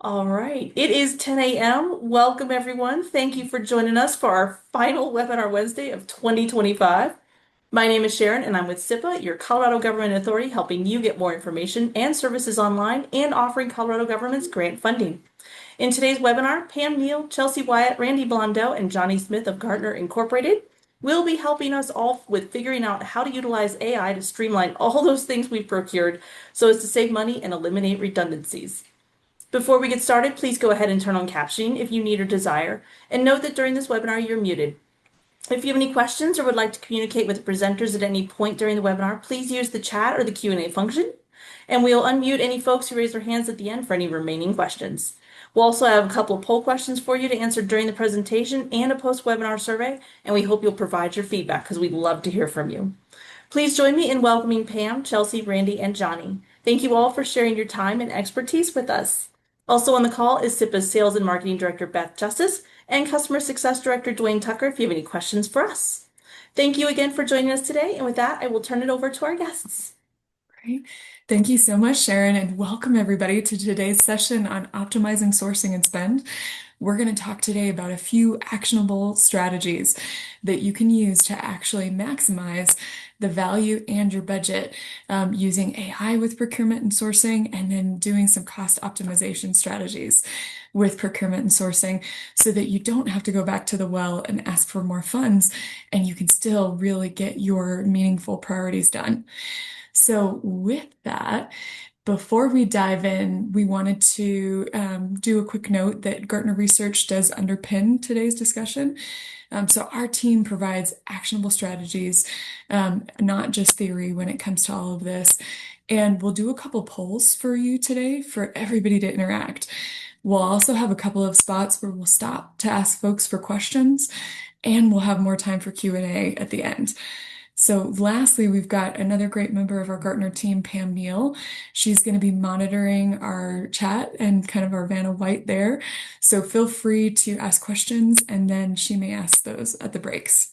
All right, it is 10 a.m. Welcome, everyone. Thank you for joining us for our final webinar Wednesday of 2025. My name is Sharon, and I'm with SIPA, your Colorado Government Authority, helping you get more information and services online and offering Colorado government's grant funding. In today's webinar, Pam Neal, Chelsea Wyatt, Randy Blondeau, and Johnny Smith of Gartner Incorporated will be helping us all with figuring out how to utilize AI to streamline all those things we've procured so as to save money and eliminate redundancies. Before we get started, please go ahead and turn on captioning if you need or desire, and note that during this webinar you're muted. If you have any questions or would like to communicate with the presenters at any point during the webinar, please use the chat or the Q&A function, and we'll unmute any folks who raise their hands at the end for any remaining questions. We'll also have a couple of poll questions for you to answer during the presentation and a post-webinar survey, and we hope you'll provide your feedback because we'd love to hear from you. Please join me in welcoming Pam, Chelsea, Randy, and Johnny. Thank you all for sharing your time and expertise with us. Also on the call is SIPA's Sales and Marketing Director, Beth Justice, and Customer Success Director, Dwayne Tucker, if you have any questions for us. Thank you again for joining us today, and with that, I will turn it over to our guests. Great. Thank you so much, Sharon, and welcome everybody to today's session on optimizing sourcing and spend. We're going to talk today about a few actionable strategies that you can use to actually maximize the value and your budget using AI with procurement and sourcing, and then doing some cost optimization strategies with procurement and sourcing so that you don't have to go back to the well and ask for more funds, and you can still really get your meaningful priorities done. So, with that, before we dive in, we wanted to do a quick note that Gartner research does underpin today's discussion. So, our team provides actionable strategies, not just theory when it comes to all of this. And we'll do a couple polls for you today for everybody to interact. We'll also have a couple of spots where we'll stop to ask folks for questions, and we'll have more time for Q&A at the end. So lastly, we've got another great member of our Gartner team, Pam Neal. She's going to be monitoring our chat and kind of our Vanna White there. So feel free to ask questions, and then she may ask those at the breaks.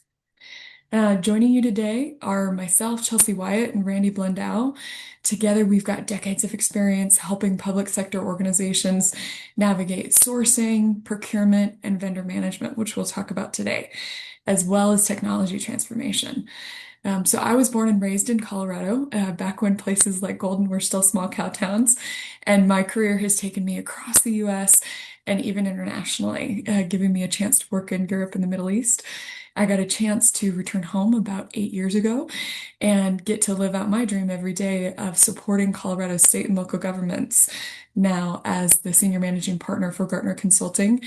Joining you today are myself, Chelsea Wyatt, and Randy Blondeau. Together, we've got decades of experience helping public sector organizations navigate sourcing, procurement, and vendor management, which we'll talk about today, as well as technology transformation. So I was born and raised in Colorado, back when places like Golden were still small cow towns, and my career has taken me across the US and even internationally, giving me a chance to work in Europe and the Middle East. I got a chance to return home about 8 years ago and get to live out my dream every day of supporting Colorado state and local governments now as the senior managing partner for Gartner Consulting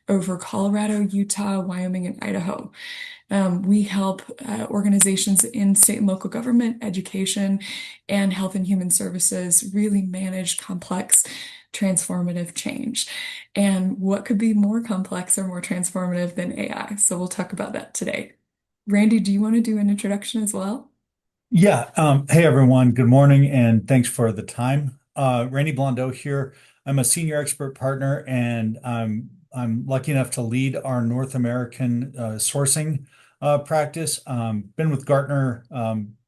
over Colorado, Utah, Wyoming, and Idaho. We help organizations in state and local government, education, and health and human services really manage complex, transformative change. And what could be more complex or more transformative than AI? So we'll talk about that today. Randy, do you want to do an introduction as well? Yeah. Hey, everyone. Good morning, and thanks for the time. Randy Blondeau here. I'm a senior expert partner, and I'm lucky enough to lead our North American sourcing practice. Been with Gartner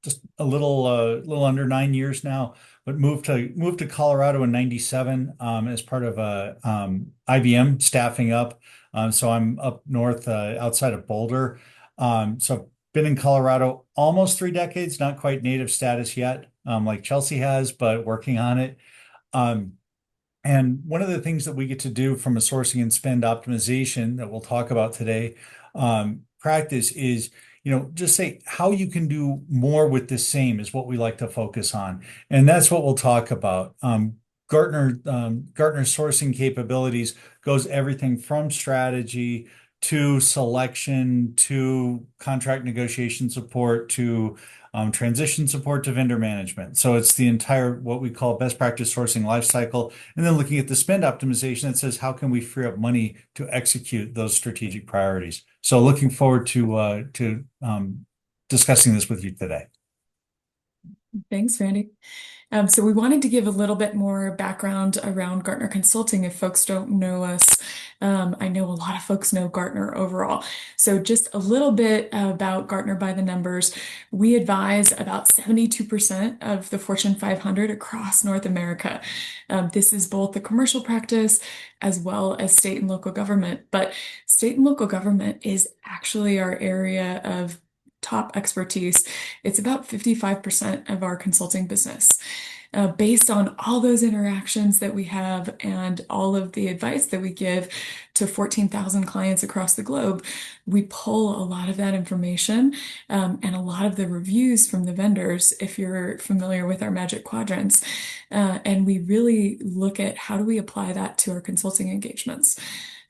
just a little under 9 years now, but moved to Colorado in '97 as part of IBM staffing up. So I'm up north outside of Boulder. So been in Colorado almost 3 decades, not quite native status yet, like Chelsea has, but working on it. Um, and one of the things that we get to do from a sourcing and spend optimization that we'll talk about today, practice is, just say how you can do more with the same is what we like to focus on. And that's what we'll talk about. Gartner sourcing capabilities goes everything from strategy to selection to contract negotiation support to transition support to vendor management. So it's the entire what we call best practice sourcing lifecycle. And then looking at the spend optimization that says how can we free up money to execute those strategic priorities. So looking forward to discussing this with you today. Thanks, Randy. So we wanted to give a little bit more background around Gartner Consulting if folks don't know us I know a lot of folks know Gartner overall. So just a little bit about Gartner by the numbers. We advise about 72% of the Fortune 500 across North America. This is both the commercial practice as well as state and local government. But state and local government is actually our area of top expertise. It's about 55% of our consulting business. Based on all those interactions that we have and all of the advice that we give to 14,000 clients across the globe, we pull a lot of that information and a lot of the reviews from the vendors, if you're familiar with our Magic Quadrants. And we really look at how do we apply that to our consulting engagements.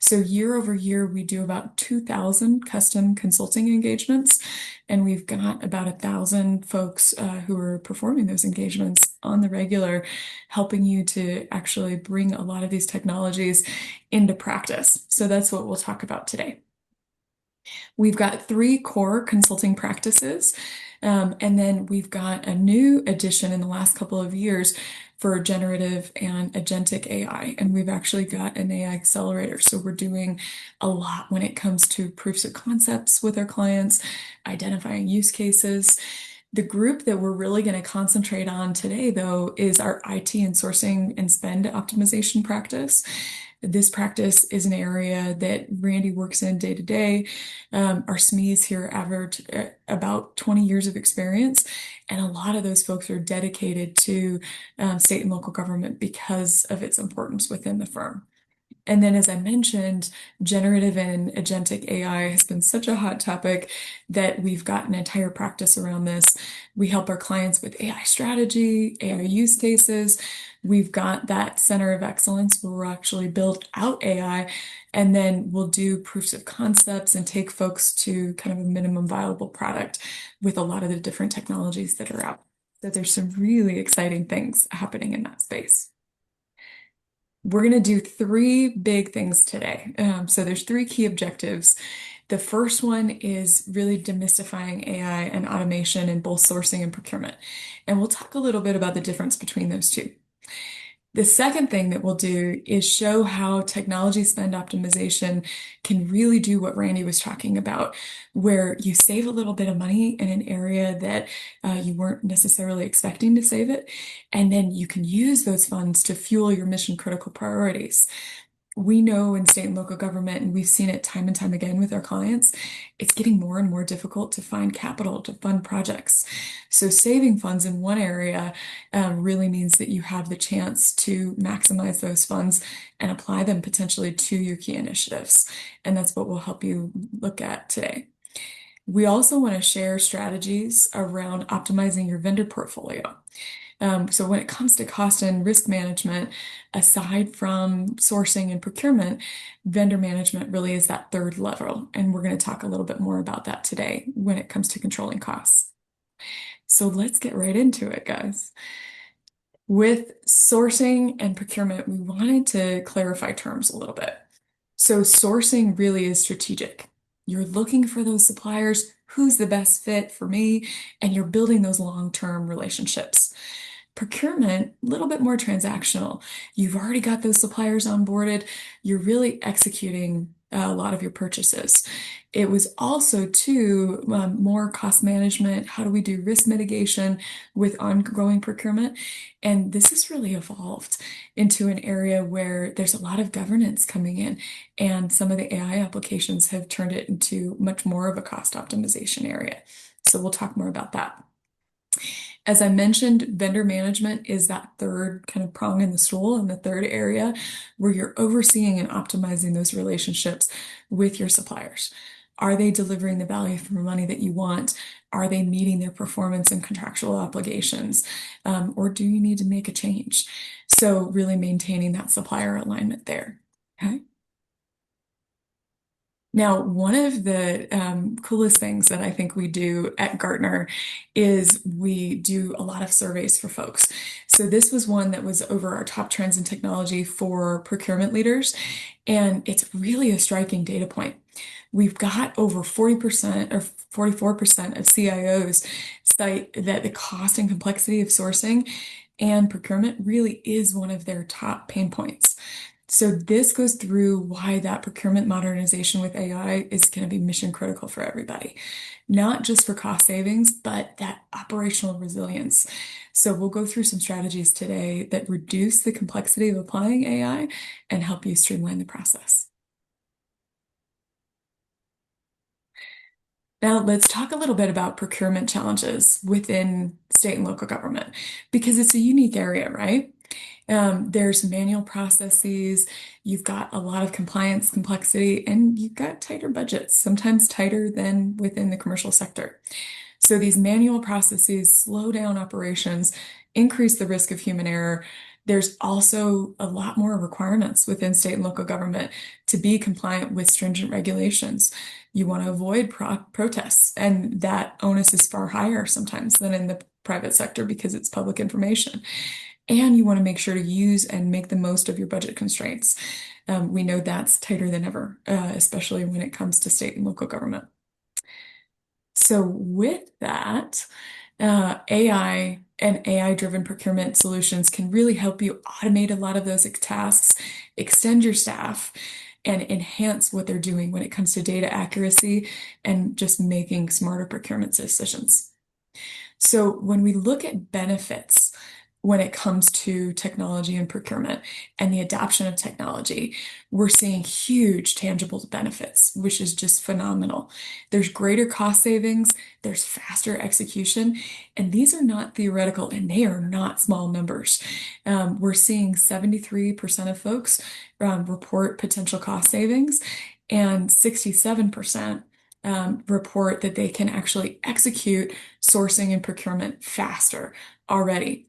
So year over year, we do about 2,000 custom consulting engagements, and we've got about 1,000 folks who are performing those engagements on the regular, helping you to actually bring a lot of these technologies into practice. So that's what we'll talk about today. We've got three core consulting practices, and then we've got a new addition in the last couple of years for generative and agentic AI. And we've actually got an AI accelerator. So we're doing a lot when it comes to proofs of concepts with our clients, identifying use cases. The group that we're really going to concentrate on today, though, is our IT and sourcing and spend optimization practice. This practice is an area that Randy works in day to day. Our SMEs here average about 20 years of experience, and a lot of those folks are dedicated to state and local government because of its importance within the firm. And then, as I mentioned, generative and agentic AI has been such a hot topic that we've got an entire practice around this. We help our clients with AI strategy, AI use cases. We've got that center of excellence where we'll actually build out AI, and then we'll do proofs of concepts and take folks to kind of a minimum viable product with a lot of the different technologies that are out. So there's some really exciting things happening in that space. We're going to do three big things today. So there's three key objectives. The first one is really demystifying AI and automation in both sourcing and procurement. And we'll talk a little bit about the difference between those two. The second thing that we'll do is show how technology spend optimization can really do what Randy was talking about, where you save a little bit of money in an area that you weren't necessarily expecting to save it, and then you can use those funds to fuel your mission critical priorities. We know in state and local government, and we've seen it time and time again with our clients, it's getting more and more difficult to find capital to fund projects. So saving funds in one area really means that you have the chance to maximize those funds and apply them potentially to your key initiatives. And that's what we'll help you look at today. We also want to share strategies around optimizing your vendor portfolio. So when it comes to cost and risk management, aside from sourcing and procurement, vendor management really is that third level. And we're going to talk a little bit more about that today when it comes to controlling costs. So let's get right into it, guys. With sourcing and procurement, we wanted to clarify terms a little bit. So sourcing really is strategic. You're looking for those suppliers, who's the best fit for me, and you're building those long-term relationships. Procurement, a little bit more transactional. You've already got those suppliers onboarded. You're really executing a lot of your purchases. It was also too more cost management. How do we do risk mitigation with ongoing procurement? And this has really evolved into an area where there's a lot of governance coming in, and some of the AI applications have turned it into much more of a cost optimization area. So we'll talk more about that. As I mentioned, vendor management is that third kind of prong in the stool, and the third area where you're overseeing and optimizing those relationships with your suppliers. Are they delivering the value for money that you want? Are they meeting their performance and contractual obligations? Or do you need to make a change? So really maintaining that supplier alignment there. Okay. Now, one of the coolest things that I think we do at Gartner is we do a lot of surveys for folks. So this was one that was over our top trends in technology for procurement leaders, and it's really a striking data point. We've got over 40% or 44% of CIOs cite that the cost and complexity of sourcing and procurement really is one of their top pain points. So this goes through why that procurement modernization with AI is going to be mission critical for everybody, not just for cost savings, but that operational resilience. So we'll go through some strategies today that reduce the complexity of applying AI and help you streamline the process. Now, let's talk a little bit about procurement challenges within state and local government because it's a unique area, right? There's manual processes, you've got a lot of compliance complexity, and you've got tighter budgets, sometimes tighter than within the commercial sector. So these manual processes slow down operations, increase the risk of human error. There's also a lot more requirements within state and local government to be compliant with stringent regulations. You want to avoid protests, and that onus is far higher sometimes than in the private sector because it's public information. And you want to make sure to use and make the most of your budget constraints. We know that's tighter than ever, especially when it comes to state and local government. So with that, AI and AI-driven procurement solutions can really help you automate a lot of those tasks, extend your staff, and enhance what they're doing when it comes to data accuracy and just making smarter procurement decisions. So when we look at benefits when it comes to technology and procurement and the adoption of technology, we're seeing huge tangible benefits, which is just phenomenal. There's greater cost savings, there's faster execution, and these are not theoretical and they are not small numbers. We're seeing 73% of folks report potential cost savings, and 67% report that they can actually execute sourcing and procurement faster already.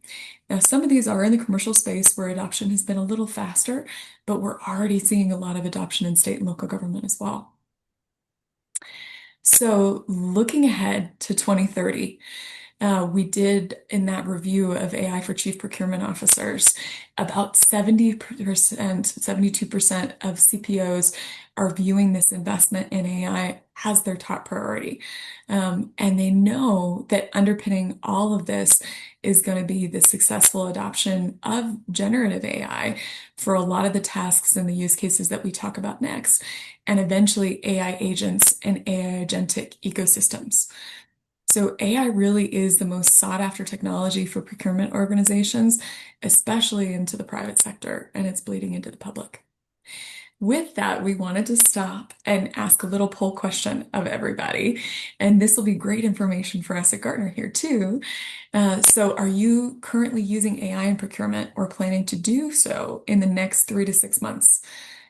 Now, some of these are in the commercial space where adoption has been a little faster, but we're already seeing a lot of adoption in state and local government as well. So looking ahead to 2030, we did in that review of AI for chief procurement officers, about 70%, 72% of CPOs are viewing this investment in AI as their top priority. And they know that underpinning all of this is going to be the successful adoption of generative AI for a lot of the tasks and the use cases that we talk about next, and eventually AI agents and AI agentic ecosystems. So AI really is the most sought after technology for procurement organizations, especially into the private sector, and it's bleeding into the public. With that, we wanted to stop and ask a little poll question of everybody. And this will be great information for us at Gartner here too. So are you currently using AI in procurement or planning to do so in the next 3 to 6 months?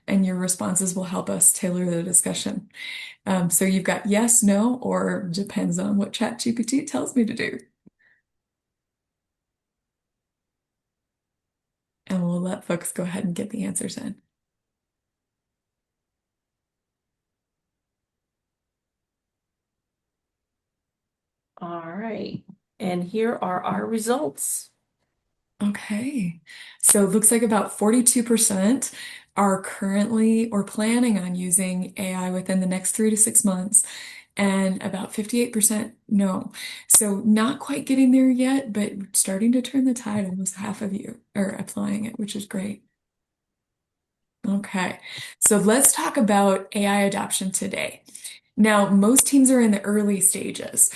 And your responses will help us tailor the discussion. So you've got yes, no, or depends on what ChatGPT tells me to do. And we'll let folks go ahead and get the answers in. All right. And here are our results. Okay. So it looks like about 42% are currently or planning on using AI within the next 3 to 6 months, and about 58% no. So not quite getting there yet, but starting to turn the tide. Almost half of you are applying it, which is great. Okay, so let's talk about AI adoption today. Now, most teams are in the early stages.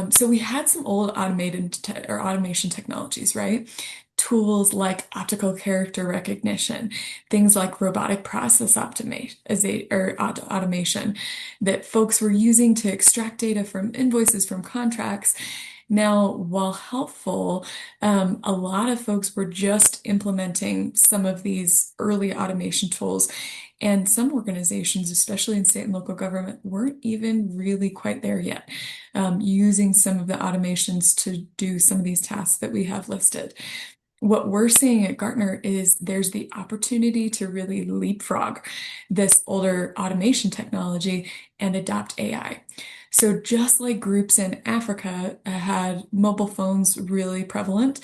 So we had some old automated or automation technologies, right? Tools like optical character recognition, things like robotic process automation that folks were using to extract data from invoices from contracts. Now, while helpful, a lot of folks were just implementing some of these early automation tools, and some organizations, especially in state and local government, weren't even really quite there yet, using some of the automations to do some of these tasks that we have listed. What we're seeing at Gartner is there's the opportunity to really leapfrog this older automation technology and adopt AI. So just like groups in Africa had mobile phones really prevalent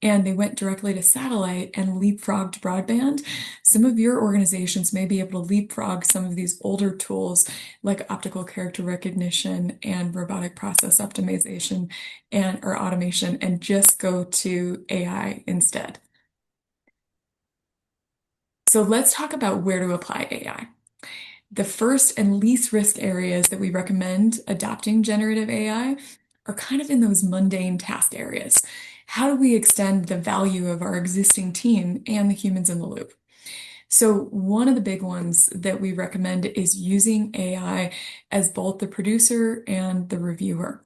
and they went directly to satellite and leapfrogged broadband, some of your organizations may be able to leapfrog some of these older tools like optical character recognition and robotic process optimization and or automation and just go to AI instead. So let's talk about where to apply AI. The first and least risk areas that we recommend adopting generative AI are kind of in those mundane task areas. How do we extend the value of our existing team and the humans in the loop? So one of the big ones that we recommend is using AI as both the producer and the reviewer.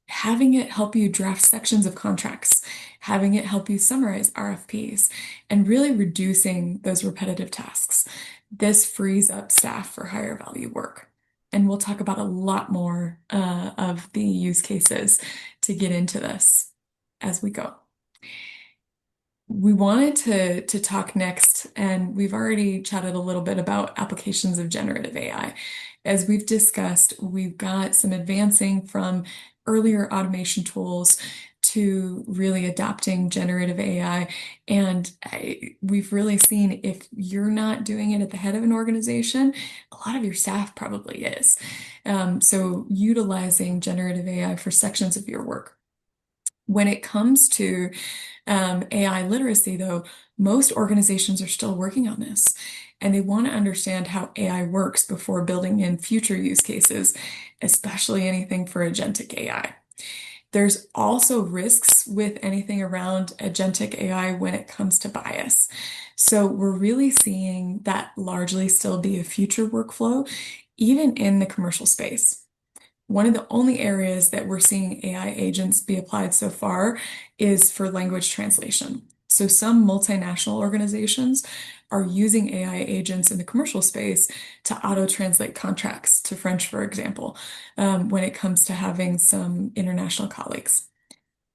Having it help you draft sections of contracts, having it help you summarize RFPs, and really reducing those repetitive tasks. This frees up staff for higher value work. And we'll talk about a lot more of the use cases to get into this as we go. We wanted to talk next, and we've already chatted a little bit about applications of generative AI. As we've discussed, we've got some advancing from earlier automation tools to really adopting generative AI. And we've really seen if you're not doing it at the head of an organization, a lot of your staff probably is. So utilizing generative AI for sections of your work. When it comes to AI literacy, though, most organizations are still working on this, and they want to understand how AI works before building in future use cases, especially anything for agentic AI. There's also risks with anything around agentic AI when it comes to bias. So we're really seeing that largely still be a future workflow, even in the commercial space. One of the only areas that we're seeing AI agents be applied so far is for language translation. So some multinational organizations are using AI agents in the commercial space to auto-translate contracts to French, for example, when it comes to having some international colleagues.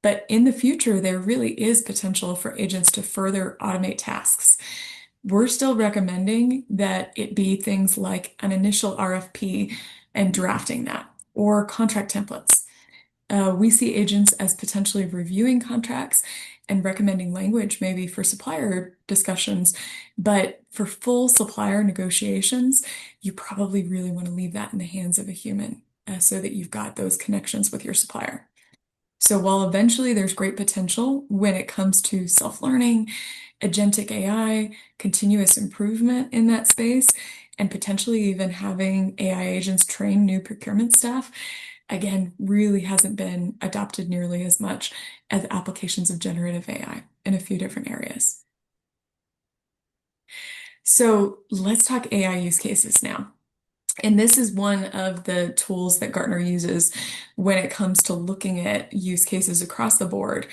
But in the future, there really is potential for agents to further automate tasks. We're still recommending that it be things like an initial RFP and drafting that, or contract templates. We see agents as potentially reviewing contracts and recommending language maybe for supplier discussions, but for full supplier negotiations, you probably really want to leave that in the hands of a human so that you've got those connections with your supplier. So while eventually there's great potential when it comes to self-learning, agentic AI, continuous improvement in that space, and potentially even having AI agents train new procurement staff, again, really hasn't been adopted nearly as much as applications of generative AI in a few different areas. So let's talk AI use cases now. And this is one of the tools that Gartner uses when it comes to looking at use cases across the board.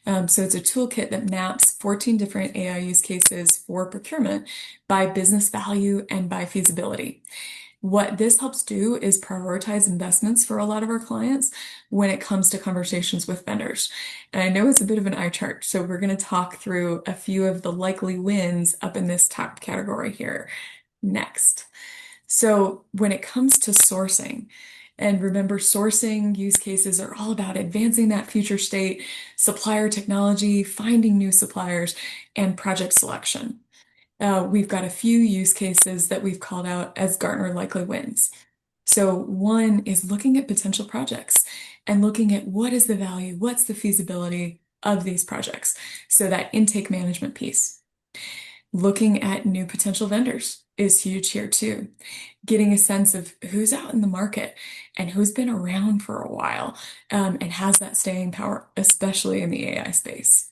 So it's a toolkit that maps 14 different AI use cases for procurement by business value and by feasibility. What this helps do is prioritize investments for a lot of our clients when it comes to conversations with vendors. And I know it's a bit of an eye chart, so we're going to talk through a few of the likely wins up in this top category here next. So when it comes to sourcing, and remember, sourcing use cases are all about advancing that future state, supplier technology, finding new suppliers, and project selection. We've got a few use cases that we've called out as Gartner likely wins. So one is looking at potential projects and looking at what is the value, what's the feasibility of these projects. So that intake management piece. Looking at new potential vendors is huge here too. Getting a sense of who's out in the market and who's been around for a while and has that staying power, especially in the AI space.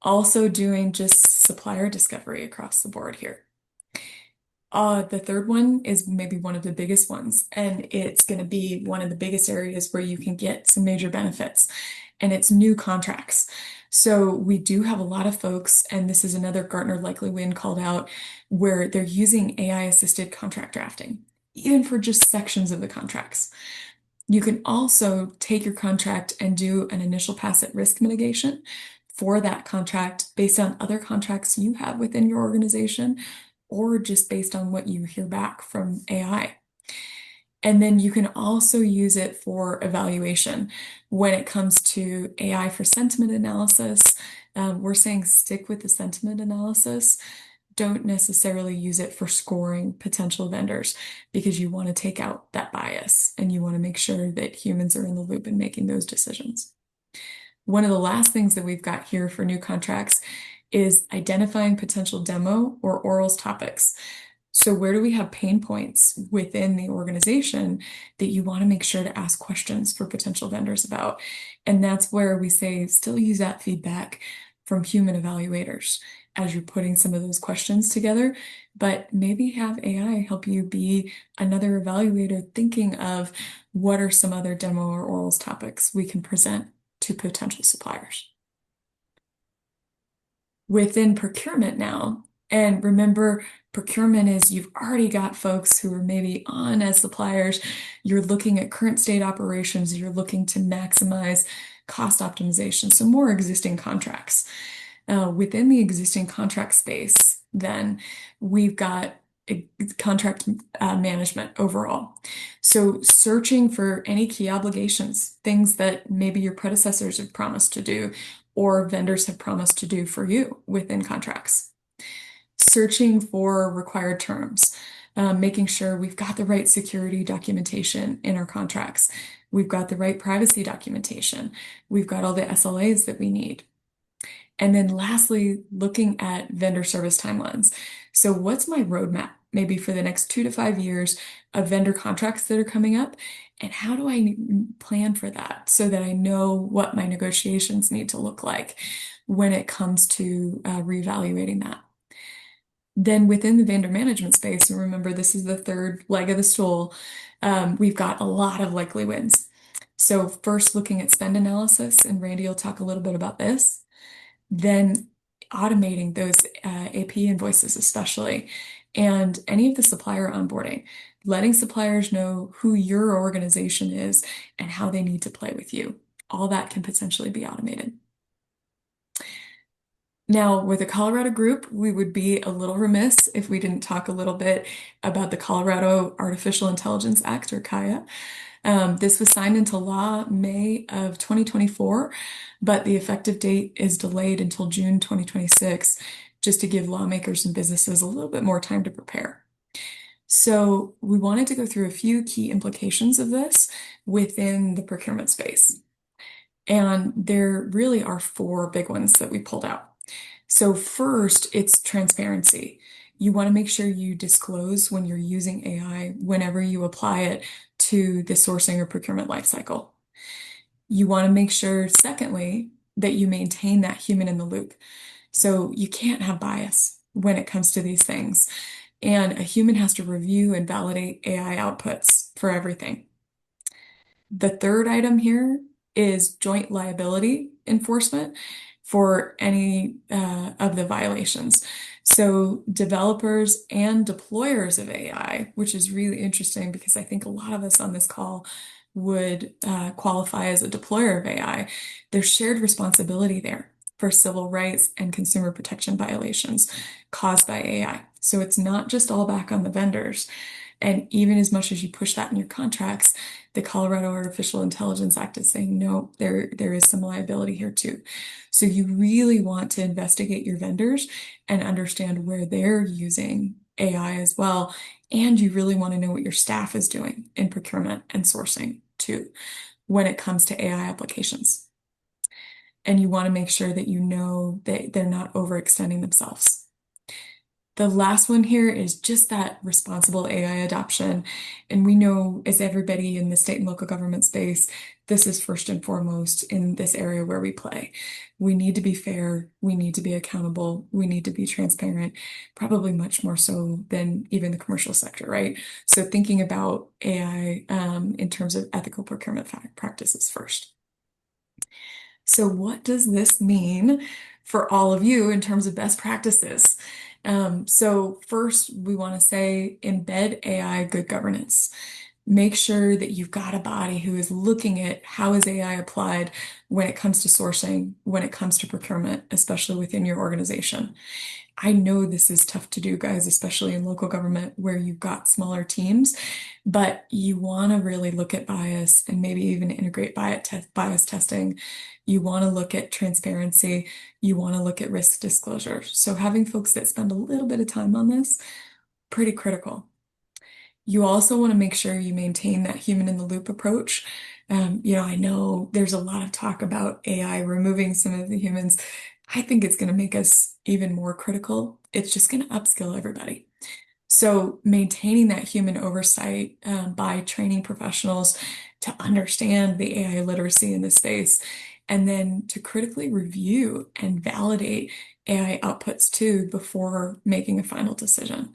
Also doing just supplier discovery across the board here. The third one is maybe one of the biggest ones, and it's going to be one of the biggest areas where you can get some major benefits, and it's new contracts. So we do have a lot of folks, and this is another Gartner likely win called out, where they're using AI-assisted contract drafting, even for just sections of the contracts. You can also take your contract and do an initial pass at risk mitigation for that contract based on other contracts you have within your organization, or just based on what you hear back from AI. And then you can also use it for evaluation when it comes to AI for sentiment analysis. We're saying stick with the sentiment analysis. Don't necessarily use it for scoring potential vendors because you want to take out that bias and you want to make sure that humans are in the loop in making those decisions. One of the last things that we've got here for new contracts is identifying potential demo or orals topics. So where do we have pain points within the organization that you want to make sure to ask questions for potential vendors about? And that's where we say still use that feedback from human evaluators as you're putting some of those questions together, but maybe have AI help you be another evaluator thinking of what are some other demo or orals topics we can present to potential suppliers. Within procurement now, and remember, procurement is you've already got folks who are maybe on as suppliers. You're looking at current state operations. You're looking to maximize cost optimization. So more existing contracts. Within the existing contract space, then we've got contract management overall. So searching for any key obligations, things that maybe your predecessors have promised to do or vendors have promised to do for you within contracts. Searching for required terms, making sure we've got the right security documentation in our contracts. We've got the right privacy documentation. We've got all the SLAs that we need. And then lastly, looking at vendor service timelines. So what's my roadmap, maybe for the next 2 to 5 years of vendor contracts that are coming up? And how do I plan for that so that I know what my negotiations need to look like when it comes to reevaluating that? Then within the vendor management space, and remember, this is the third leg of the stool, we've got a lot of likely wins. So first looking at spend analysis, and Randy will talk a little bit about this. Then automating those AP invoices, especially, and any of the supplier onboarding, letting suppliers know who your organization is and how they need to play with you. All that can potentially be automated. Now, with a Colorado group, we would be a little remiss if we didn't talk a little bit about the Colorado Artificial Intelligence Act, or CAIA. This was signed into law May of 2024, but the effective date is delayed until June 2026, just to give lawmakers and businesses a little bit more time to prepare. So we wanted to go through a few key implications of this within the procurement space. And there really are 4 big ones that we pulled out. So first, it's transparency. You want to make sure you disclose when you're using AI, whenever you apply it to the sourcing or procurement lifecycle. You want to make sure, secondly, that you maintain that human in the loop. So you can't have bias when it comes to these things. And a human has to review and validate AI outputs for everything. The third item here is joint liability enforcement for any of the violations. So developers and deployers of AI, which is really interesting because I think a lot of us on this call would qualify as a deployer of AI. There's shared responsibility there for civil rights and consumer protection violations caused by AI. So it's not just all back on the vendors. And even as much as you push that in your contracts, the Colorado Artificial Intelligence Act is saying, no, there is some liability here too. So you really want to investigate your vendors and understand where they're using AI as well. And you really want to know what your staff is doing in procurement and sourcing too, when it comes to AI applications. And you want to make sure that you know that they're not overextending themselves. The last one here is just that responsible AI adoption. And we know, as everybody in the state and local government space, this is first and foremost in this area where we play. We need to be fair. We need to be accountable. We need to be transparent, probably much more so than even the commercial sector, right? So thinking about AI in terms of ethical procurement practices first. So what does this mean for all of you in terms of best practices? So first, we want to say embed AI good governance. Make sure that you've got a body who is looking at how is AI applied when it comes to sourcing, when it comes to procurement, especially within your organization. I know this is tough to do, guys, especially in local government where you've got smaller teams, but you want to really look at bias and maybe even integrate bias testing. You want to look at transparency. You want to look at risk disclosure. So having folks that spend a little bit of time on this, pretty critical. You also want to make sure you maintain that human in the loop approach. I know there's a lot of talk about AI removing some of the humans. I think it's going to make us even more critical. It's just going to upskill everybody. So maintaining that human oversight by training professionals to understand the AI literacy in this space, and then to critically review and validate AI outputs too before making a final decision.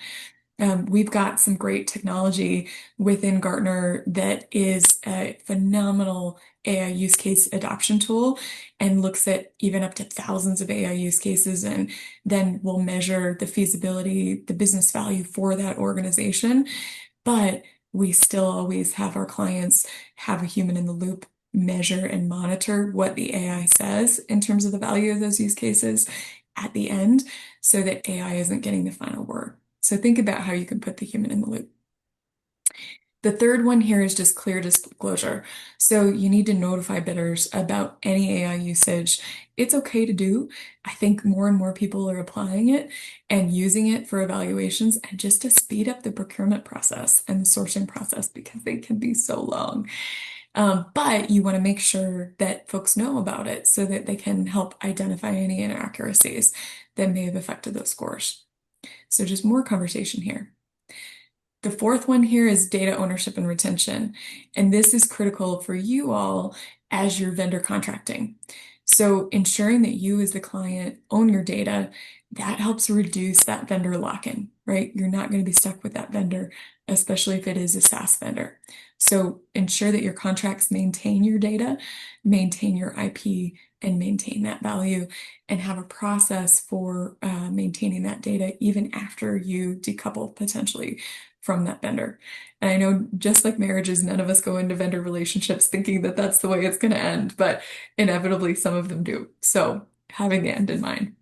We've got some great technology within Gartner that is a phenomenal AI use case adoption tool and looks at even up to thousands of AI use cases and then will measure the feasibility, the business value for that organization. But we still always have our clients have a human in the loop measure and monitor what the AI says in terms of the value of those use cases at the end so that AI isn't getting the final word. So think about how you can put the human in the loop. The third one here is just clear disclosure. So you need to notify bidders about any AI usage. It's okay to do. I think more and more people are applying it and using it for evaluations and just to speed up the procurement process and the sourcing process because they can be so long. But you want to make sure that folks know about it so that they can help identify any inaccuracies that may have affected those scores. So just more conversation here. The fourth one here is data ownership and retention. And this is critical for you all as you're vendor contracting. So ensuring that you as the client own your data, that helps reduce that vendor lock-in, right? You're not going to be stuck with that vendor, especially if it is a SaaS vendor. So ensure that your contracts maintain your data, maintain your IP, and maintain that value, and have a process for maintaining that data even after you decouple potentially from that vendor. And I know just like marriages, none of us go into vendor relationships thinking that that's the way it's going to end, but inevitably some of them do. So having the end in mind.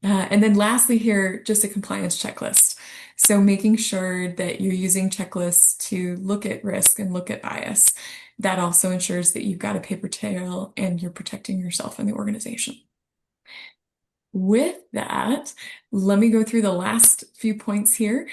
And then lastly here, just a compliance checklist. So making sure that you're using checklists to look at risk and look at bias. That also ensures that you've got a paper trail and you're protecting yourself and the organization. With that, let me go through the last few points here.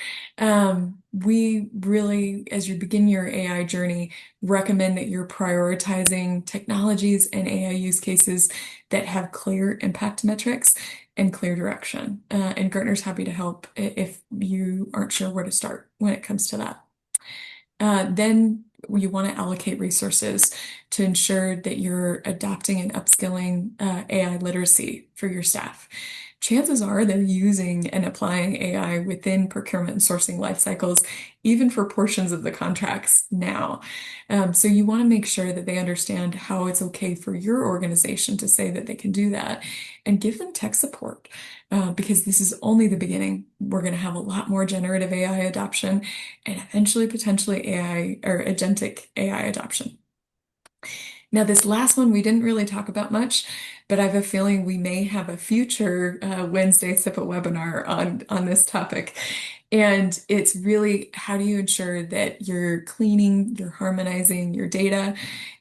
We really, as you begin your AI journey, recommend that you're prioritizing technologies and AI use cases that have clear impact metrics and clear direction. And Gartner's happy to help if you aren't sure where to start when it comes to that. Then you want to allocate resources to ensure that you're adopting and upskilling AI literacy for your staff. Chances are they're using and applying AI within procurement and sourcing life cycles, even for portions of the contracts now. So you want to make sure that they understand how it's okay for your organization to say that they can do that and give them tech support because this is only the beginning. We're going to have a lot more generative AI adoption and eventually potentially AI or agentic AI adoption. Now, this last one we didn't really talk about much, but I have a feeling we may have a future Wednesday SIPA webinar on this topic. And it's really how do you ensure that you're cleaning, you're harmonizing your data,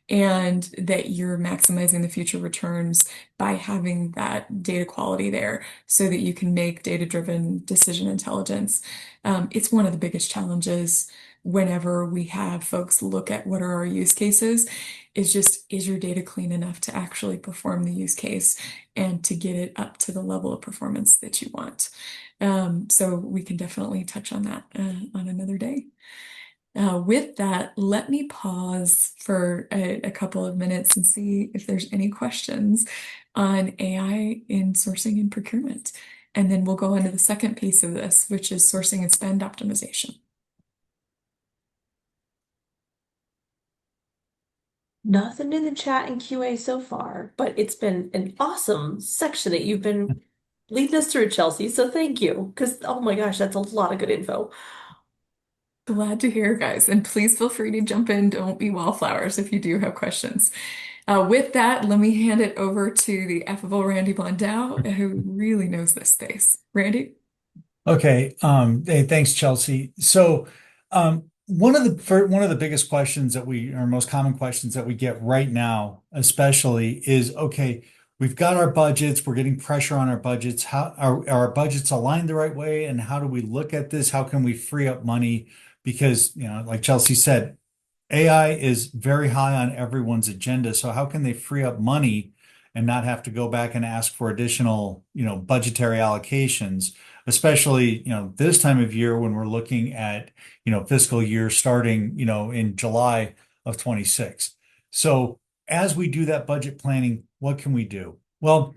and that you're maximizing the future returns by having that data quality there so that you can make data-driven decision intelligence. It's one of the biggest challenges whenever we have folks look at what are our use cases is just, is your data clean enough to actually perform the use case and to get it up to the level of performance that you want? So we can definitely touch on that on another day. With that, let me pause for a couple of minutes and see if there's any questions on AI in sourcing and procurement. And then we'll go into the second piece of this, which is sourcing and spend optimization. Nothing in the chat and QA so far, but it's been an awesome section that you've been leading us through, Chelsea. So thank you, because oh my gosh, that's a lot of good info. Glad to hear, guys. And please feel free to jump in. Don't be wallflowers if you do have questions. With that, let me hand it over to the affable Randy Blondeau, who really knows this space. Randy? Okay. Hey, thanks, Chelsea. So, one of the biggest questions that or most common questions that we get right now, especially, is okay. We've got our budgets. We're getting pressure on our budgets. How are our budgets aligned the right way? And how do we look at this? How can we free up money? Because, like Chelsea said, AI is very high on everyone's agenda. So how can they free up money and not have to go back and ask for additional, budgetary allocations, especially, this time of year when we're looking at, fiscal year starting, in July of 26. So as we do that budget planning, what can we do? Well,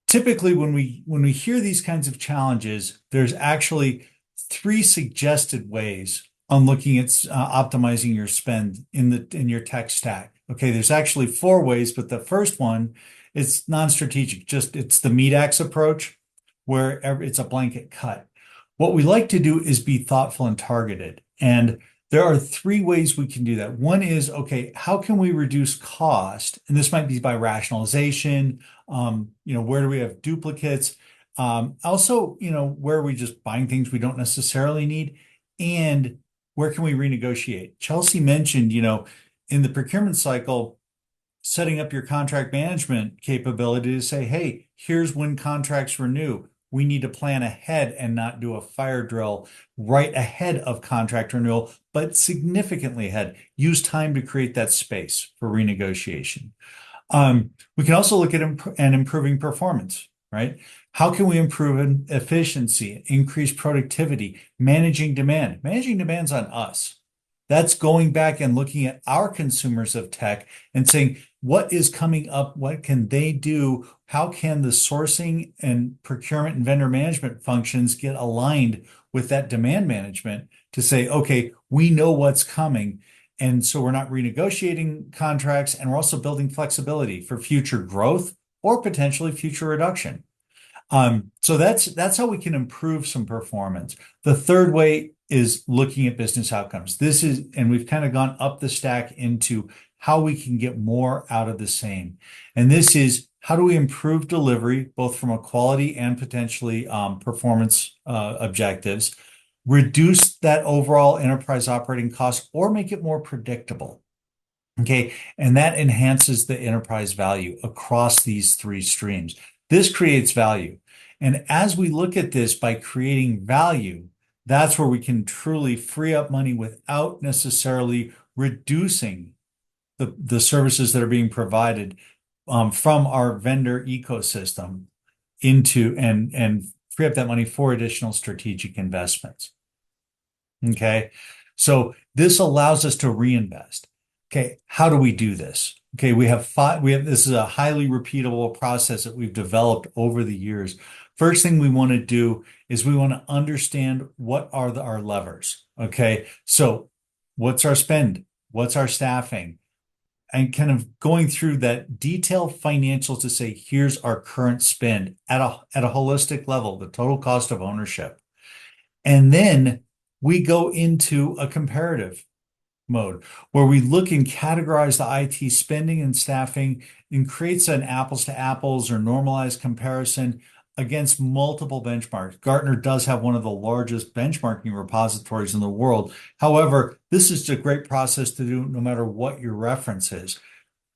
typically when we hear these kinds of challenges, there's actually three suggested ways on looking at optimizing your spend in your tech stack. Okay, there's actually four ways, but the first one is non-strategic. It's the meat axe approach, where it's a blanket cut. What we like to do is be thoughtful and targeted. And there are three ways we can do that. One is, okay, how can we reduce cost? And this might be by rationalization. Where do we have duplicates? Also, where are we just buying things we don't necessarily need? And where can we renegotiate? Chelsea mentioned, in the procurement cycle, setting up your contract management capability to say, hey, here's when contracts renew. We need to plan ahead and not do a fire drill right ahead of contract renewal, but significantly ahead. Use time to create that space for renegotiation. We can also look at improving performance, right? How can we improve efficiency, increase productivity, managing demand? Managing demand's on us. That's going back and looking at our consumers of tech and saying, what is coming up? What can they do? How can the sourcing and procurement and vendor management functions get aligned with that demand management to say, okay, we know what's coming. And so we're not renegotiating contracts, and we're also building flexibility for future growth or potentially future reduction. So that's how we can improve some performance. The third way is looking at business outcomes. And we've kind of gone up the stack into how we can get more out of the same. And this is, how do we improve delivery, both from a quality and potentially performance objectives, reduce that overall enterprise operating cost, or make it more predictable. Okay, and that enhances the enterprise value across these three streams. This creates value. And as we look at this by creating value, that's where we can truly free up money without necessarily reducing the services that are being provided from our vendor ecosystem into and free up that money for additional strategic investments. Okay, so this allows us to reinvest. Okay, how do we do this? Okay, this is a highly repeatable process that we've developed over the years. First thing we want to do is we want to understand what are our levers. Okay, so what's our spend? What's our staffing? And kind of going through that detailed financials to say, here's our current spend at a holistic level, the total cost of ownership. And then we go into a comparative mode where we look and categorize the IT spending and staffing and creates an apples to apples or normalized comparison against multiple benchmarks. Gartner does have one of the largest benchmarking repositories in the world. However, this is a great process to do no matter what your reference is.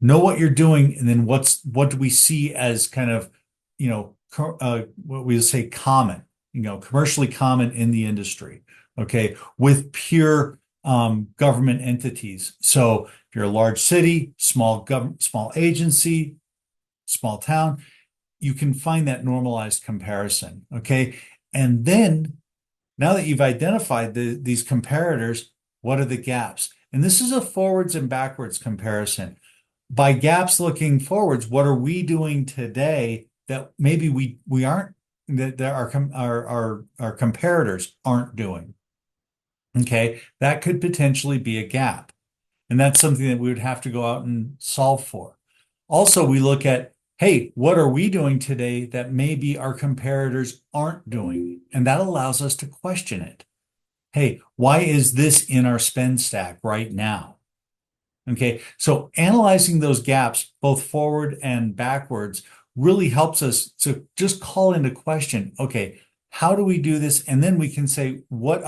Know what you're doing, and then what do we see as kind of, what we say common, commercially common in the industry. Okay, with pure government entities. So if you're a large city, small agency, small town, you can find that normalized comparison. Okay, and then now that you've identified these comparators, what are the gaps? And this is a forwards and backwards comparison. By gaps looking forwards, what are we doing today that maybe we aren't, that our comparators aren't doing? Okay, that could potentially be a gap. And that's something that we would have to go out and solve for. Also, we look at, hey, what are we doing today that maybe our comparators aren't doing? And that allows us to question it. Hey, why is this in our spend stack right now? Okay, so analyzing those gaps, both forward and backwards, really helps us to just call into question, okay, how do we do this? And then we can say, what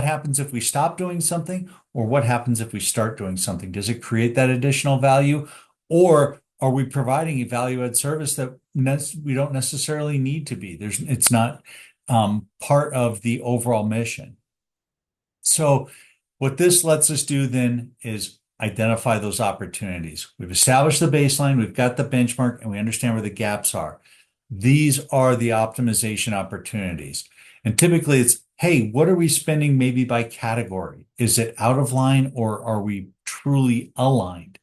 happens if we stop doing something, or what happens if we start doing something? Does it create that additional value, or are we providing a value-add service that we don't necessarily need to be? It's not part of the overall mission. So what this lets us do then is identify those opportunities. We've established the baseline, we've got the benchmark, and we understand where the gaps are. These are the optimization opportunities. And typically it's, hey, what are we spending maybe by category? Is it out of line or are we truly aligned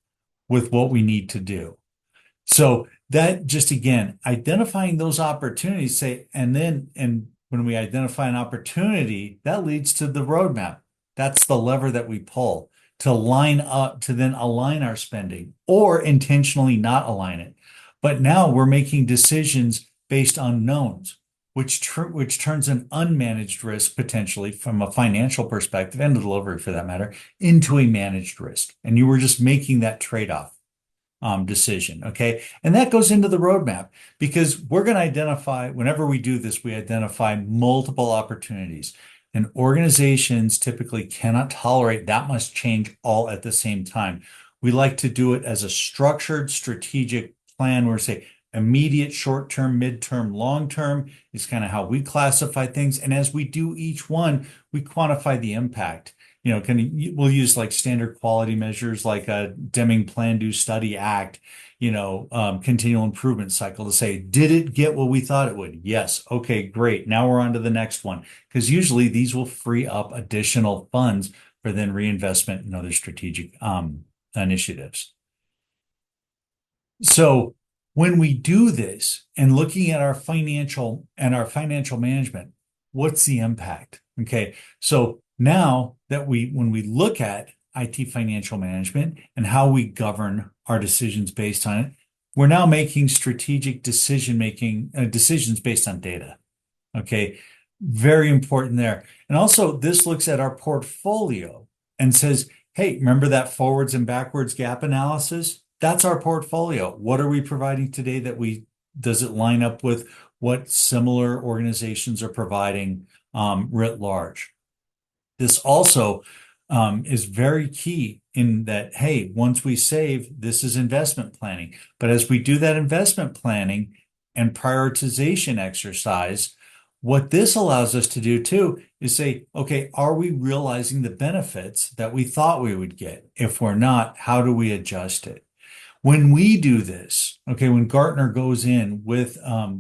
with what we need to do? So that just again, identifying those opportunities, say, and when we identify an opportunity, that leads to the roadmap. That's the lever that we pull to line up, to then align our spending or intentionally not align it. But now we're making decisions based on knowns, which turns an unmanaged risk potentially from a financial perspective and the delivery for that matter into a managed risk. And you were just making that trade-off decision. Okay. And that goes into the roadmap because we're going to identify, whenever we do this, we identify multiple opportunities. And organizations typically cannot tolerate that much change all at the same time. We like to do it as a structured, strategic plan where we say immediate, short-term, mid-term, long-term is kind of how we classify things. And as we do each one, we quantify the impact. We'll use like standard quality measures like a Deming Plan, Do, Study, Act, continual improvement cycle to say, did it get what we thought it would? Yes. Okay, great. Now we're on to the next one. Because usually these will free up additional funds for then reinvestment in other strategic initiatives. So when we do this and looking at our financial management, what's the impact? Okay, so now that when we look at IT financial management and how we govern our decisions based on it, we're now making strategic decisions based on data. Okay, very important there. And also this looks at our portfolio and says, hey, remember that forwards and backwards gap analysis? That's our portfolio. What are we providing today does it line up with what similar organizations are providing writ large? This also is very key in that, hey, once we save, this is investment planning. But as we do that investment planning and prioritization exercise, what this allows us to do too is say, okay, are we realizing the benefits that we thought we would get? If we're not, how do we adjust it? When we do this, okay, when Gartner goes in with a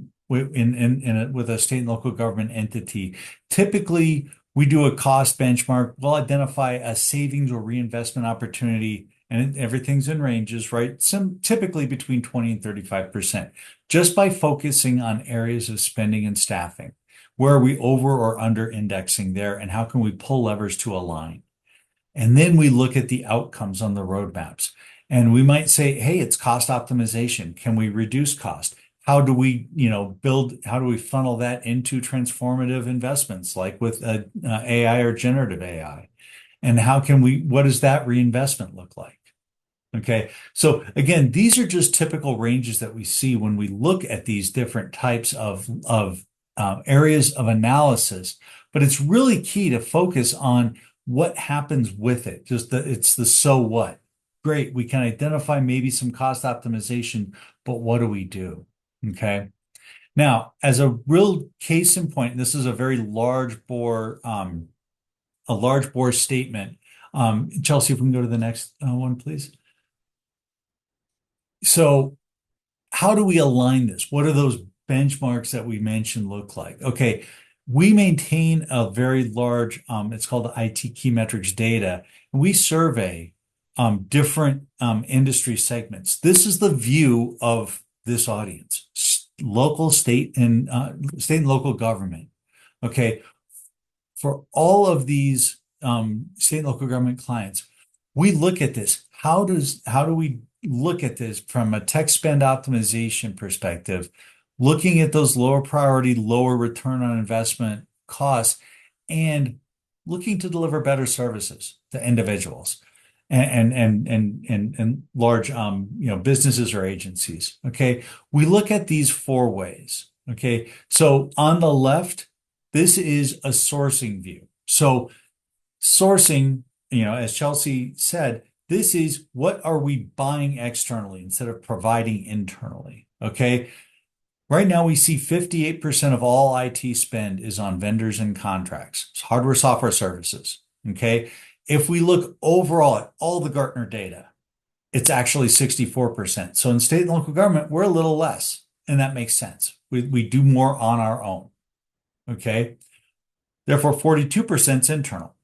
state and local government entity, typically we do a cost benchmark. We'll identify a savings or reinvestment opportunity, and everything's in ranges, right? Typically between 20 and 35%, just by focusing on areas of spending and staffing. Where are we over or under indexing there, and how can we pull levers to align? And then we look at the outcomes on the roadmaps. And we might say, hey, it's cost optimization. Can we reduce cost? How do we, how do we funnel that into transformative investments like with AI or generative AI? And what does that reinvestment look like? Okay. So again, these are just typical ranges that we see when we look at these different types of areas of analysis, but it's really key to focus on what happens with it. It's the so what. Great. We can identify maybe some cost optimization, but what do we do? Okay. Now, as a real case in point, this is a very large bore statement. Chelsea, if we can go to the next one, please. So how do we align this? What are those benchmarks that we mentioned look like? Okay. We maintain a very large, it's called the IT key metrics data, and we survey different industry segments. This is the view of this audience, local, state, and local government. Okay, for all of these state and local government clients, we look at this. How do we look at this from a tech spend optimization perspective, looking at those lower priority, lower return on investment costs, and looking to deliver better services to individuals and large businesses or agencies. Okay, we look at these four ways. Okay, so on the left, this is a sourcing view. So sourcing, as Chelsea said, this is what are we buying externally instead of providing internally. Okay, right now we see 58% of all IT spend is on vendors and contracts. It's hardware, software, services. Okay. If we look overall at all the Gartner data, it's actually 64%. So in state and local government, we're a little less, and that makes sense. We do more on our own. Okay. Therefore, 42% is internal.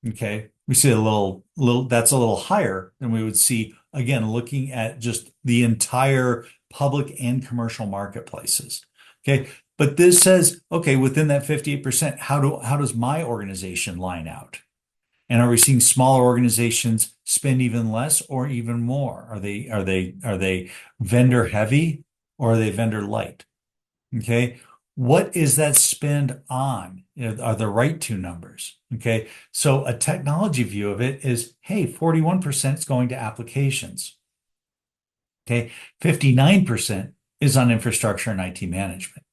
Okay. We see that's a little higher than we would see, again, looking at just the entire public and commercial marketplaces. Okay. But this says, okay, within that 58%, how does my organization line out? And are we seeing smaller organizations spend even less or even more? Are they vendor heavy or are they vendor light? Okay. What is that spend on? Are the right two numbers? Okay. So a technology view of it is, hey, 41% is going to applications. Okay. 59% is on infrastructure and IT management.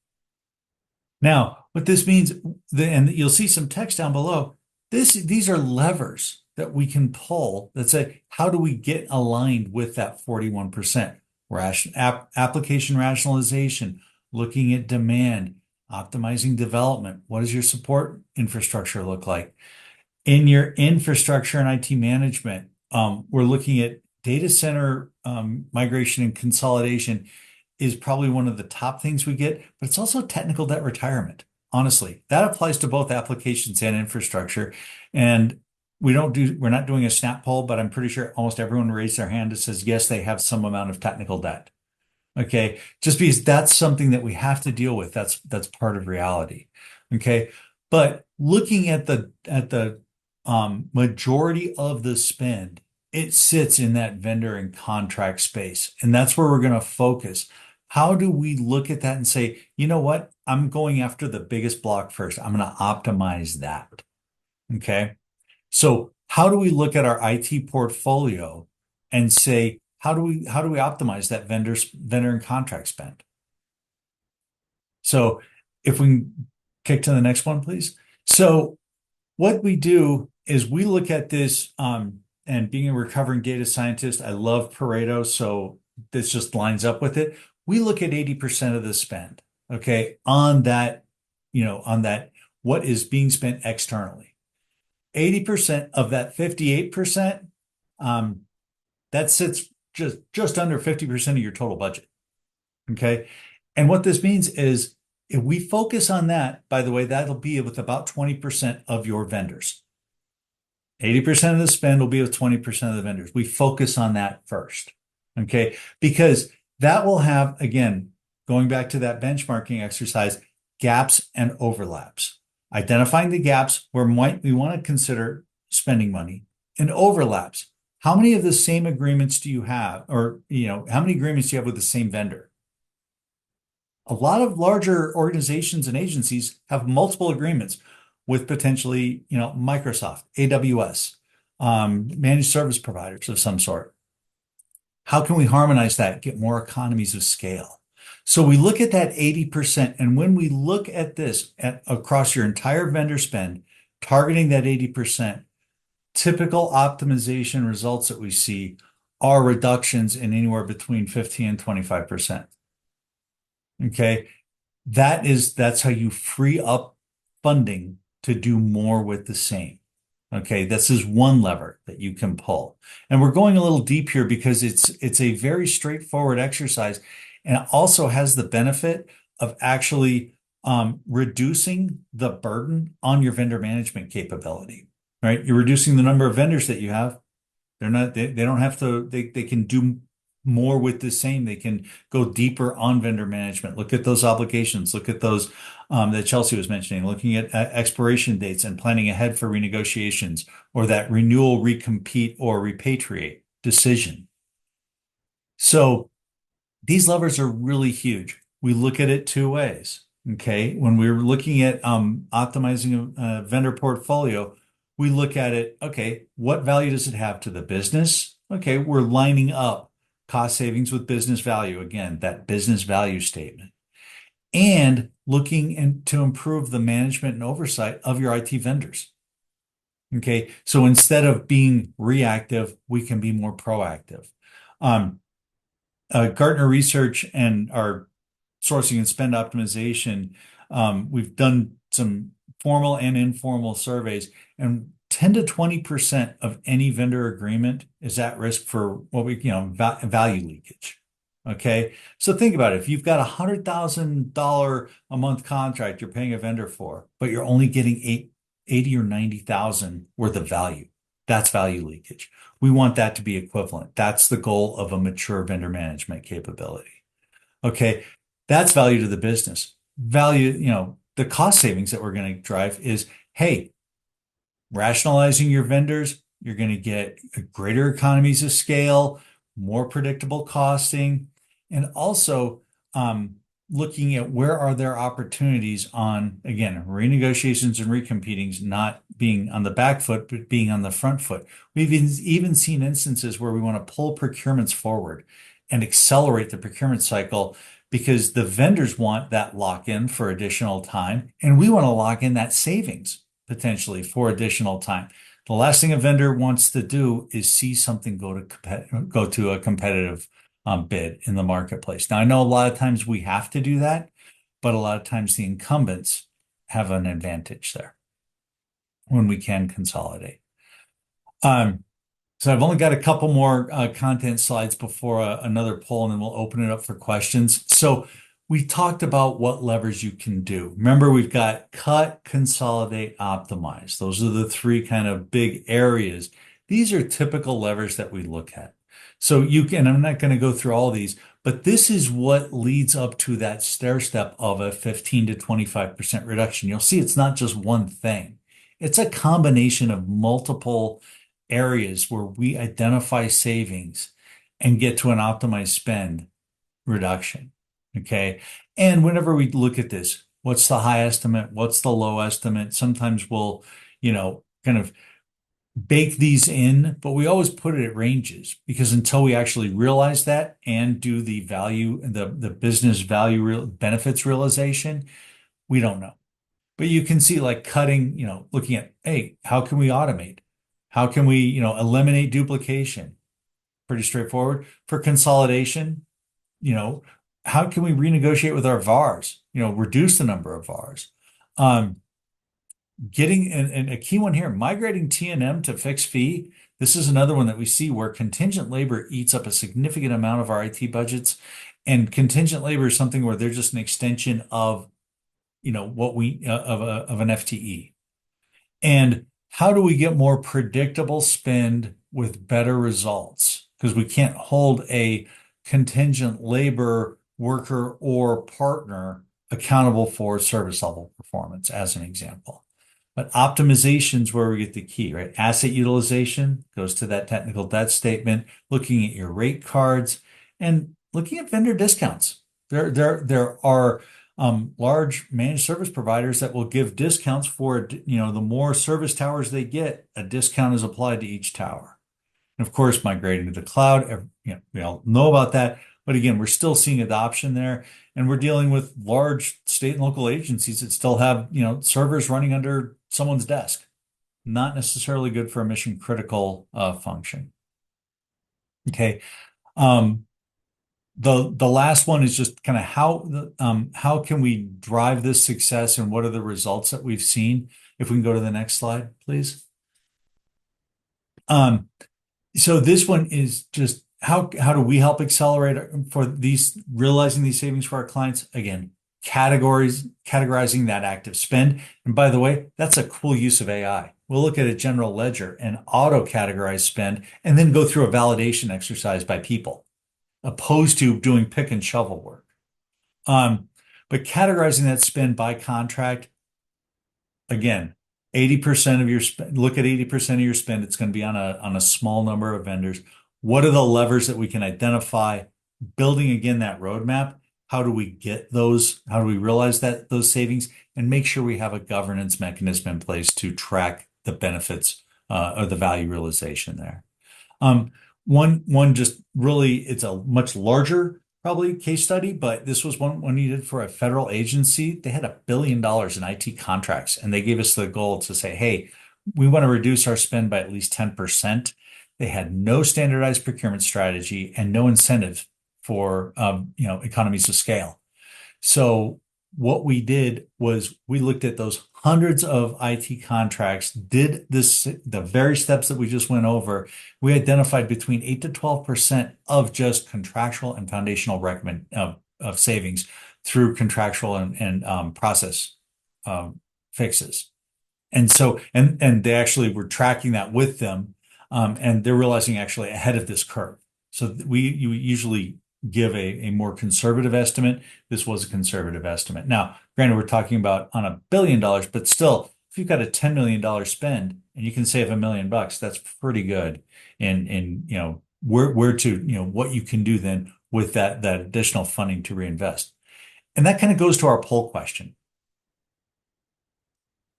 Now, what this means, and you'll see some text down below, these are levers that we can pull that say, how do we get aligned with that 41%? Application rationalization, looking at demand, optimizing development. What does your support infrastructure look like? In your infrastructure and IT management, we're looking at data center migration and consolidation is probably one of the top things we get, but it's also technical debt retirement. Honestly, that applies to both applications and infrastructure. And we're not doing a snap poll, but I'm pretty sure almost everyone raised their hand that says, yes, they have some amount of technical debt. Okay. Just because that's something that we have to deal with. That's part of reality. Okay. But looking at the majority of the spend, it sits in that vendor and contract space. And that's where we're going to focus. How do we look at that and say, you know what? I'm going after the biggest block first. I'm going to optimize that. Okay. So how do we look at our IT portfolio and say, how do we optimize that vendor and contract spend? So if we can kick to the next one, please. So what we do is we look at this, and being a recovering data scientist, I love Pareto, so this just lines up with it. We look at 80% of the spend, okay, on that, what is being spent externally. 80% of that 58%, that sits just under 50% of your total budget. Okay. And what this means is if we focus on that, by the way, that'll be with about 20% of your vendors. 80% of the spend will be with 20% of the vendors. We focus on that first. Okay. Because that will have, again, going back to that benchmarking exercise, gaps and overlaps. Identifying the gaps where we want to consider spending money, and overlaps. How many of the same agreements do you have? Or, how many agreements do you have with the same vendor? A lot of larger organizations and agencies have multiple agreements with potentially, Microsoft, AWS, managed service providers of some sort. How can we harmonize that, get more economies of scale? So we look at that 80%, and when we look at this across your entire vendor spend, targeting that 80%, typical optimization results that we see are reductions in anywhere between 15 and 25%. Okay. That's how you free up funding to do more with the same. Okay. This is one lever that you can pull. And we're going a little deep here because it's a very straightforward exercise, and it also has the benefit of actually reducing the burden on your vendor management capability. Right? You're reducing the number of vendors that you have. They don't have to, they can do more with the same. They can go deeper on vendor management. Look at those obligations. Look at those that Chelsea was mentioning, looking at expiration dates and planning ahead for renegotiations, or that renewal, recompete, or repatriate decision. So these levers are really huge. We look at it two ways. Okay. When we're looking at optimizing a vendor portfolio, we look at it, okay, what value does it have to the business? Okay, we're lining up cost savings with business value. Again, that business value statement. And looking to improve the management and oversight of your IT vendors. Okay, so instead of being reactive, we can be more proactive. Gartner Research and our sourcing and spend optimization, we've done some formal and informal surveys, and 10 to 20% of any vendor agreement is at risk for what we, value leakage. Okay. So think about it. If you've got $100,000 a month contract you're paying a vendor for, but you're only getting 80 or 90,000 worth of value, that's value leakage. We want that to be equivalent. That's the goal of a mature vendor management capability. Okay. That's value to the business. Value, the cost savings that we're going to drive is, hey, rationalizing your vendors, you're going to get greater economies of scale, more predictable costing, and also looking at where are there opportunities on, again, renegotiations and recompetings, not being on the back foot, but being on the front foot. We've even seen instances where we want to pull procurements forward and accelerate the procurement cycle because the vendors want that lock-in for additional time, and we want to lock in that savings potentially for additional time. The last thing a vendor wants to do is see something go to a competitive bid in the marketplace. Now, I know a lot of times we have to do that, but a lot of times the incumbents have an advantage there when we can consolidate. So I've only got a couple more content slides before another poll, and then we'll open it up for questions. So we talked about what levers you can do. Remember, we've got cut, consolidate, optimize. Those are the three kind of big areas. These are typical levers that we look at. So you can, I'm not going to go through all these, but this is what leads up to that stair step of a 15 to 25% reduction. You'll see it's not just one thing. It's a combination of multiple areas where we identify savings and get to an optimized spend reduction. Okay. And whenever we look at this, what's the high estimate? What's the low estimate? Sometimes we'll, kind of bake these in, but we always put it at ranges because until we actually realize that and do the value, the business value benefits realization, we don't know. But you can see like cutting, looking at, hey, how can we automate? How can we, eliminate duplication? Pretty straightforward. For consolidation, how can we renegotiate with our VARs? Reduce the number of VARs. Getting and a key one here, migrating T&M to fixed fee. This is another one that we see where contingent labor eats up a significant amount of our IT budgets, and contingent labor is something where they're just an extension of, what we of an FTE. And how do we get more predictable spend with better results? Because we can't hold a contingent labor worker or partner accountable for service level performance, as an example. But optimization's where we get the key, right? Asset utilization goes to that technical debt statement, looking at your rate cards and looking at vendor discounts. There are large managed service providers that will give discounts for, the more service towers they get, a discount is applied to each tower. And of course, migrating to the cloud, we all know about that. But again, we're still seeing adoption there, and we're dealing with large state and local agencies that still have, servers running under someone's desk. Not necessarily good for a mission critical function. Okay. The last one is just kind of how can we drive this success and what are the results that we've seen? If we can go to the next slide, please. So this one is just how do we help accelerate for realizing these savings for our clients? Again, categorizing that active spend. And by the way, that's a cool use of AI. We'll look at a general ledger and auto-categorize spend and then go through a validation exercise by people, opposed to doing pick and shovel work. But categorizing that spend by contract, again, 80% of your spend, look at 80% of your spend, it's going to be on a small number of vendors. What are the levers that we can identify? Building again that roadmap. How do we get those? How do we realize those savings and make sure we have a governance mechanism in place to track the benefits or the value realization there? One just really, it's a much larger probably case study, but this was one needed for a federal agency. They had $1 billion in IT contracts, and they gave us the goal to say, hey, we want to reduce our spend by at least 10%. They had no standardized procurement strategy and no incentive for economies of scale. So what we did was we looked at those hundreds of IT contracts, did the very steps that we just went over. We identified between 8 to 12% of just contractual and foundational recommend of savings through contractual and process um, fixes. And so, and they actually were tracking that with them, and they're realizing actually ahead of this curve. So you usually give a more conservative estimate. This was a conservative estimate. Now, granted, we're talking about on $1 billion, but still, if you've got a $10 million spend and you can save $1 million, that's pretty good. And where to what you can do then with that additional funding to reinvest. And that kind of goes to our poll question.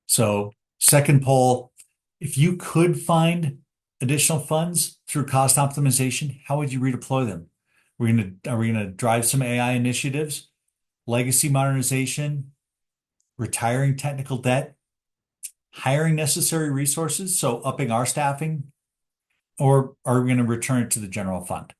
So, second poll, if you could find additional funds through cost optimization, how would you redeploy them? Are we gonna drive some AI initiatives, legacy modernization, retiring technical debt, hiring necessary resources, so upping our staffing, or are we going to return it to the general fund?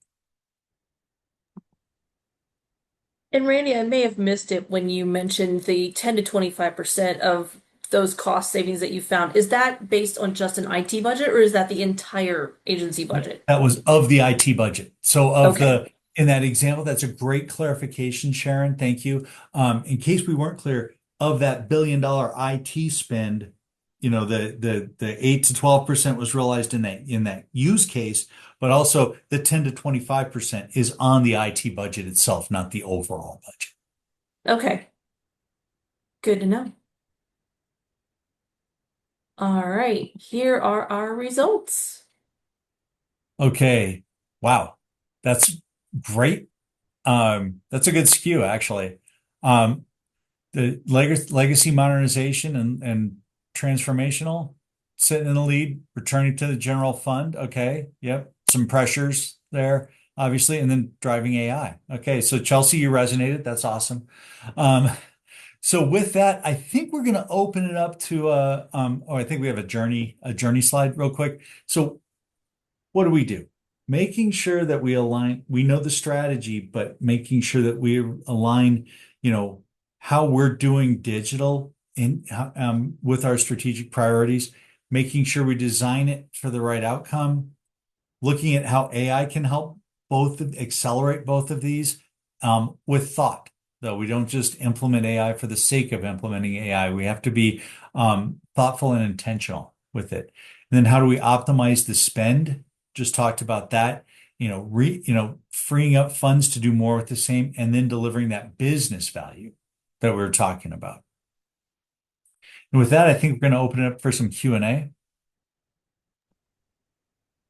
And Randy, I may have missed it when you mentioned the 10 to 25% of those cost savings that you found. Is that based on just an IT budget or is that the entire agency budget? That was of the IT budget. So Okay. in that example, that's a great clarification, Sharon. Thank you. In case we weren't clear, of that $1 billion IT spend, the 8 to 12% was realized in that use case, but also the 10 to 25% is on the IT budget itself, not the overall budget. Okay. Good to know. All right. Here are our results. Okay. Wow. That's great. That's a good skew, actually. Um, the legacy modernization and transformational sitting in the lead, returning to the general fund. Okay. Yep. Some pressures there, obviously, and then driving AI. Okay. So Chelsea, you resonated. That's awesome. Um, so with that, I think we're going to open it up to I think we have a journey slide real quick. So what do we do? Making sure that we know the strategy, but making sure that we align, how we're doing digital with our strategic priorities, making sure we design it for the right outcome, looking at how AI can help accelerate both of these with thought. Though we don't just implement AI for the sake of implementing AI, we have to be thoughtful and intentional with it. And then how do we optimize the spend? Just talked about that. Freeing up funds to do more with the same, and then delivering that business value that we are talking about. And with that, I think we're going to open it up for some Q&A.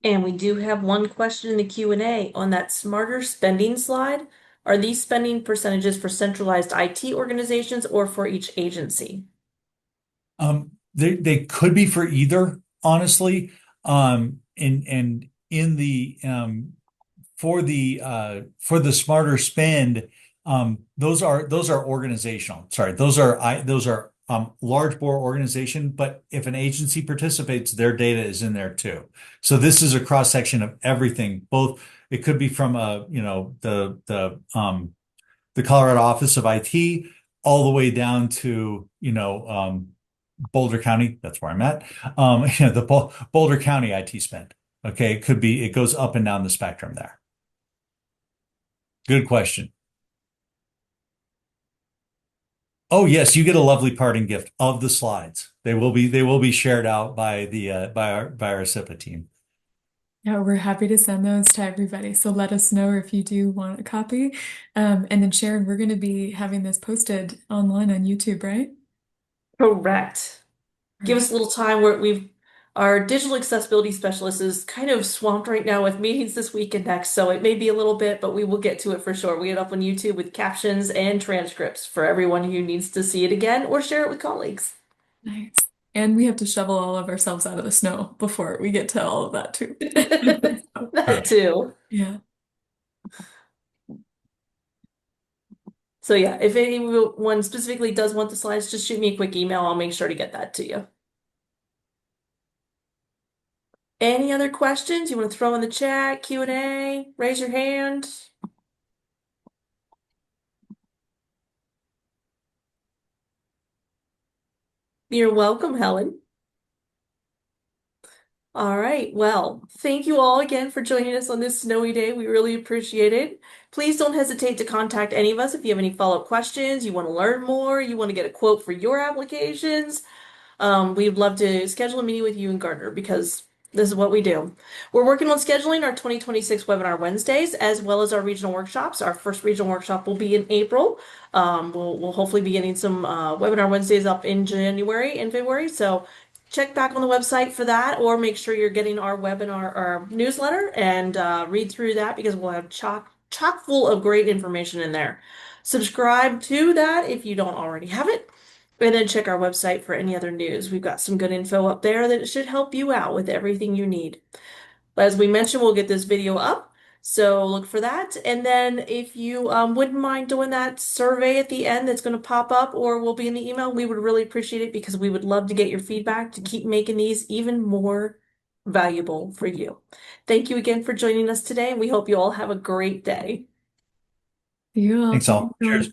And we do have one question in the Q&A on that smarter spending slide. Are these spending percentages for centralized IT organizations or for each agency? They could be for either, honestly. And in the for the smarter spend, those are organizational. Sorry, those are large bore organization. But if an agency participates, their data is in there too. So this is a cross section of everything. Both it could be from the Colorado Office of IT all the way down to Boulder County. That's where I'm at. The Boulder County IT spend. Okay, it goes up and down the spectrum there. Good question. Oh yes, you get a lovely parting gift of the slides. They will be shared out by our SIPA team. Yeah, we're happy to send those to everybody. So let us know if you do want a copy. And then Sharon, we're going to be having this posted online on YouTube, right? Correct. Give Right. us a little time where our digital accessibility specialist is kind of swamped right now with meetings this week and next, so it may be a little bit, but we will get to it for sure. We get up on YouTube with captions and transcripts for everyone who needs to see it again or share it with colleagues. Nice. And we have to shovel all of ourselves out of the snow before we get to all of that too. So, That too. yeah. So yeah, if anyone specifically does want the slides, just shoot me a quick email. I'll make sure to get that to you. Any other questions you want to throw in the chat, Q&A, raise your hand? You're welcome, Helen. All right. Well, thank you all again for joining us on this snowy day. We really appreciate it. Please don't hesitate to contact any of us if you have any follow-up questions, you want to learn more, you want to get a quote for your applications. We'd love to schedule a meeting with you and Gardner because this is what we do. We're working on scheduling our 2026 webinar Wednesdays as well as our regional workshops. Our first regional workshop will be in April. We'll hopefully be getting some webinar Wednesdays up in January and February. So check back on the website for that, or make sure you're getting our webinar or newsletter and read through that because we'll have chock full of great information in there. Subscribe to that if you don't already have it. And then check our website for any other news. We've got some good info up there that should help you out with everything you need. As we mentioned, we'll get this video up, so look for that. And then if you wouldn't mind doing that survey at the end that's going to pop up or will be in the email, we would really appreciate it because we would love to get your feedback to keep making these even more valuable for you. Thank you again for joining us today, and we hope you all have a great day. You all. Thanks all. Cheers.